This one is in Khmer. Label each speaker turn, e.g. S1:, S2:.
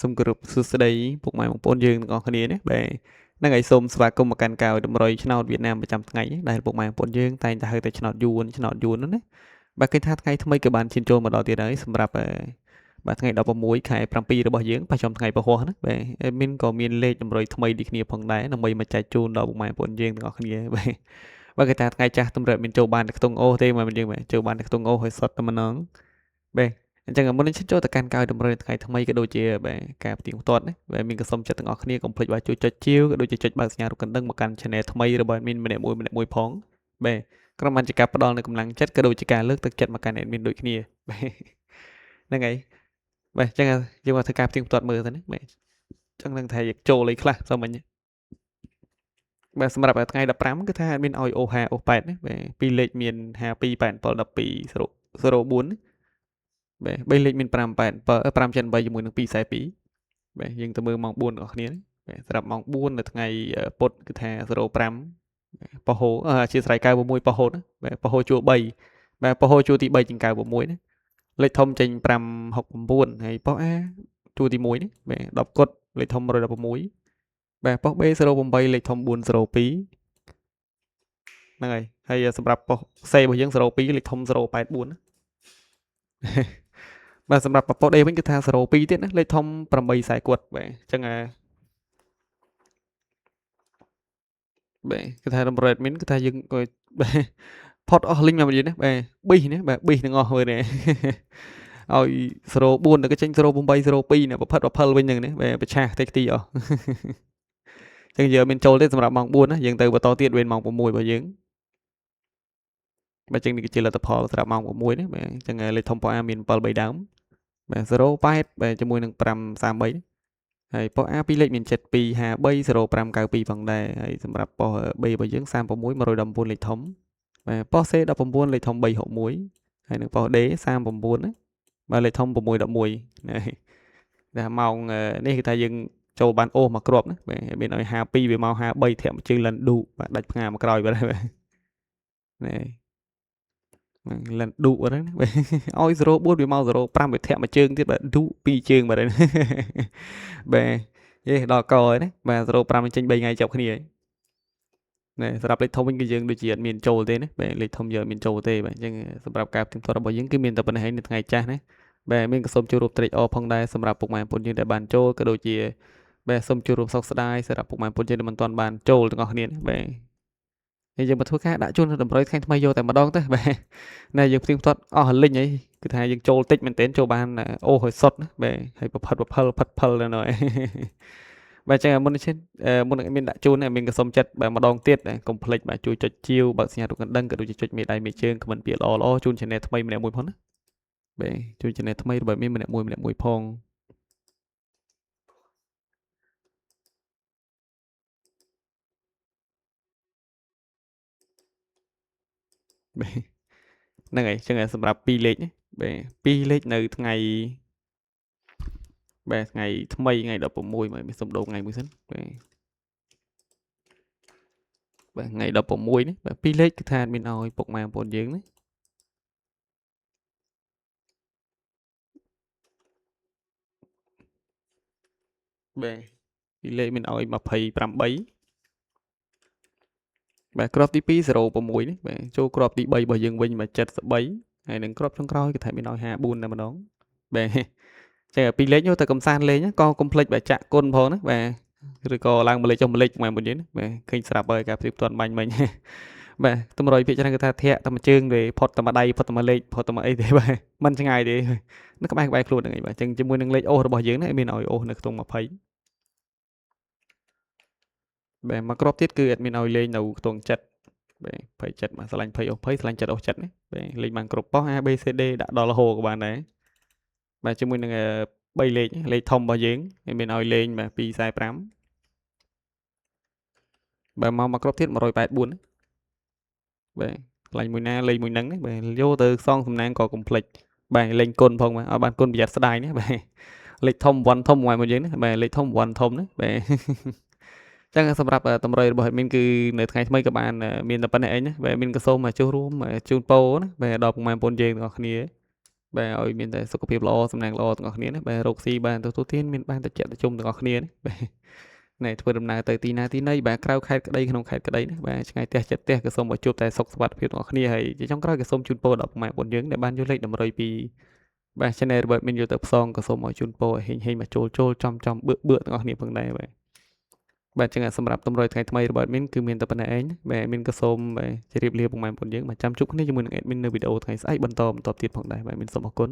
S1: សូមគោរពសួស្តីពុកម៉ែបងប្អូនយើងទាំងអស់គ្នាណាហ្នឹងហើយសូមស្វាគមន៍មកកាន់កៅតម្រុយឆ្នោតវៀតណាមប្រចាំថ្ងៃដែលពុកម៉ែបងប្អូនយើងតែងតែហៅតែឆ្នោតយួនហ្នឹងណាឃើញថាថ្ងៃថ្មីក៏បានឈានចូលមកដល់ទៀតហើយសម្រាប់ថ្ងៃ16ខែ7របស់យើងប្រចាំថ្ងៃពហុណាអេមីនក៏មានលេខតម្រុយថ្មីដូចគ្នាផងដែរដើម្បីមកចែកជូនដល់ពុកម៉ែបងប្អូនយើងទាំងអស់គ្នាឃើញថាថ្ងៃចាស់តម្រិតមានចូលបានតែខ្ទង់អូទេមកយើងចូលបានតែខ្ទង់អូហើយសុតតែម្ដងបាទ អញ្ចឹងមុននឹងឈានចូលទៅកាន់កៅតម្រូវថ្ងៃថ្មីក៏ដូចជាការផ្ទៀងផ្ទាត់ណាមានក៏សូមចិត្តទាំងអស់គ្នាកុំភ្លេចជួយចុចជាវក៏ដូចជាចុចបើកសញ្ញារូបកណ្ដឹងមកកាន់ Channel ថ្មីរបស់ admin ម្នាក់មួយផងបាទក្រុមបានជាការផ្ដល់នូវកម្លាំងចិត្តក៏ដូចជាការលើកទឹកចិត្តមកកាន់ admin ដូចគ្នាបាទហ្នឹងហើយបាទអញ្ចឹងយើងមកធ្វើការផ្ទៀងផ្ទាត់មើលទៅណាបាទអញ្ចឹងនឹងថាយកចូលអីខ្លះសូមមិញបាទសម្រាប់ថ្ងៃ15គឺថា admin ឲ្យ O5 O8 ណាបាទពីរលេខមាន52 87 12 04ណាបាទ3លេខមាន5 8 5 8ជាមួយនឹង242បាទយើងទៅមើលម៉ោង4របស់គ្នាបាទសម្រាប់ម៉ោង4នៅថ្ងៃពុធគឺថា05ពហុអធិស្ឋាន96ពហុណាបាទពហុជួរ3បាទពហុជួរទី3ជាង96ណាលេខធំចេញ569ហើយប៉ុស A ជួរទី1នេះបាទ10គុតលេខធំ116បាទប៉ុស B 08លេខធំ402ហ្នឹងហើយសម្រាប់ប៉ុស C របស់យើង02លេខធំ084ណាបាទសម្រាប់ប៉ុស D វិញគឺថា02ទៀតណាលេខធំ8ខ្សែគាត់បាទអញ្ចឹងបាទគឺថាតម្រូវ admin គឺថាយើងបាទផុតអស់លីងមកយើងណាបាទប៊ីសណាបាទប៊ីសទាំងអស់មើលនេះឲ្យ04ទៅក៏ចេញ08 02ណាប្រផិតប្រផិលវិញហ្នឹងណាបាទប្រឆាស់តិចទីអស់អញ្ចឹងយើងមានចូលទេសម្រាប់ម៉ោង4ណាយើងទៅបន្តទៀតវេនម៉ោង6របស់យើងបាទអញ្ចឹងនេះគឺជាលទ្ធផលសម្រាប់ម៉ោង6ណាបាទអញ្ចឹងលេខធំប៉ុស A មាន7 3ដើមបាទ08បាទជាមួយនឹង533ហើយប៉ុស A ពីរលេខមាន7253 0592ផងដែរហើយសម្រាប់ប៉ុស B របស់យើង36 119លេខធំបាទប៉ុស C 19លេខធំ361ហើយនឹងប៉ុស D 39ណាបាទលេខធំ611ណាតែម៉ោងនេះគឺថាយើងចូលបានអូសមកគ្រាប់ណាបាទមានឲ្យ52វាមក53ធាក់ជើងលិនឌូបាទដាច់ផ្ងាមកក្រោយបាទនេះលិនឌូហ្នឹងឲ្យ04វាមក05វាធាក់មួយជើងទៀតបាទឌូ2ជើងបាទបាទយេដល់កហើយណាបាទ05នឹងចេញ3ថ្ងៃជាប់គ្នាហើយសម្រាប់លេខធំវិញគឺយើងដូចជាអត់មានចូលទេណាបាទលេខធំយើងអត់មានចូលទេបាទអញ្ចឹងសម្រាប់ការផ្ទៀងផ្ទាត់របស់យើងគឺមានតែប៉ុណ្្នេះហើយនៅថ្ងៃចាស់ណាបាទមានក៏សូមជួបរួមត្រេកអរផងដែរសម្រាប់ពុកម៉ែបងប្អូនយើងដែលបានចូលក៏ដូចជាបាទសូមជួបរួមសោកស្ដាយសម្រាប់ពុកម៉ែបងប្អូនយើងដែលមិនទាន់បានចូលទាំងអស់គ្នាបាទហើយយើងមកធ្វើការដាក់ជូនតម្រុយថ្ងៃថ្មីយកតែម្ដងទៅបាទណែយើងផ្ទៀងផ្ទាត់អស់លិញអីគឺថាយើងចូលតិចមែនទែនចូលបានអូហើយសុតណាបាទហើយប្រផិតប្រផិលផិតផិលនៅនោះបាទចឹងមុននឹងមានដាក់ជូនមានក៏សុំចិត្តបាទម្ដងទៀតកុំភ្លេចបាទជួយចុចជាវបើកសញ្ញារូបកណ្ដឹងក៏ដូចជាចុចមេដៃមេជើងខមមិនពីល្អជូន Channel ថ្មីម្នាក់មួយផងណាបាទជួយ Channel ថ្មីរបស់មានម្នាក់មួយផងបាទហ្នឹងហើយចឹងសម្រាប់2លេខណាបាទ2លេខនៅថ្ងៃបាទថ្ងៃថ្មីថ្ងៃ16មកមានសុំដូរថ្ងៃមួយសិនបាទថ្ងៃ16នេះបាទ2លេខគឺថាមានឲ្យពុកម៉ែបងប្អូនយើងណាបាទ2លេខមានឲ្យ28បាទគ្រាប់ទី2 06នេះបាទចូលគ្រាប់ទី3របស់យើងវិញមក73ហើយនឹងគ្រាប់ចុងក្រោយគឺថាមានឲ្យ54តែម្ដងបាទចឹងពីរលេខយកទៅកំសាន្តលេងក៏កុំភ្លេចបាទចាក់គុណផងណាបាទឬក៏ឡើងមួយលេខចុះមួយលេខម៉ែមួយយើងបាទឃើញស្រាប់ហើយការព្រៀបផ្ទាត់បាញ់មិញបាទតម្រុយភាគច្រើនគឺថាធាក់តែមួយជើងទេផុតតែមួយដៃផុតតែមួយលេខផុតតែមួយអីទេបាទមិនឆ្ងាយទេនៅក្បែរខ្លួនហ្នឹងឯងបាទចឹងជាមួយនឹងលេខអូសរបស់យើងណាមានឲ្យអូសនៅក្នុង20បាទមកគ្រាប់ទៀតគឺអត់មានឲ្យលេងនៅខ្ទង់ចិត្តបាទ27មកឆ្លាញ់20អូស20ឆ្លាញ់ចិត្តអូសចិត្តណាបាទលេងបានគ្រប់ប៉ុស A B C D ដាក់ដល់រហូតក៏បានដែរបាទជាមួយនឹង3លេខធំរបស់យើងមានឲ្យលេងបាទ245បាទមកគ្រាប់ទៀត184បាទខ្លាញ់មួយណាលេងមួយហ្នឹងបាទយកទៅសងសំណាងក៏កុំភ្លេចបាទលេងគុណផងបាទឲ្យបានគុណប្រយ័ត្នស្ដាយណាបាទលេខធំ1ធំមួយយើងណាបាទលេខធំ1ធំណាបាទចឹងសម្រាប់តម្រុយរបស់ admin គឺនៅថ្ងៃថ្មីក៏បានមានតែប៉ុណ្្នេះឯងណាបាទ admin ក៏សូមចូលរួមជូនពរណាបាទដល់ពុកម៉ែបងប្អូនយើងទាំងអស់គ្នា បាទឲ្យមានតែសុខភាពល្អសំណាងល្អទាំងអស់គ្នាណាបាទរកស៊ីបានទទួលទានមានបានតែជាក់តែជុំទាំងអស់គ្នាណាបាទណែធ្វើដំណើរទៅទីណាទីណីបាទក្រៅខេត្តក្តីក្នុងខេត្តក្តីណាបាទឆ្ងាយផ្ទះចិត្តផ្ទះក៏សូមឲ្យជួបតែសុខសុវត្ថិភាពទាំងអស់គ្នាហើយជាចុងក្រោយក៏សូមជូនពរដល់ពុកម៉ែបងប្អូនយើងដែលបានយកលេខតម្រុយពីបាទ Channel របស់មានយកទៅផ្សងក៏សូមឲ្យជូនពរឲ្យហេងៗមកចូលចំបឺទាំងអស់គ្នាផងដែរបាទចឹងសម្រាប់តម្រុយថ្ងៃថ្មីរបស់ admin គឺមានតែប៉ុណ្ណេះឯងបាទ admin ក៏សូមបាទជម្រាបលាពុកម៉ែបងប្អូនយើងបាទចាំជួបគ្នាជាមួយនឹង admin នៅវីដេអូថ្ងៃស្អែកបន្តទៀតផងដែរបាទ admin សូមអរគុណ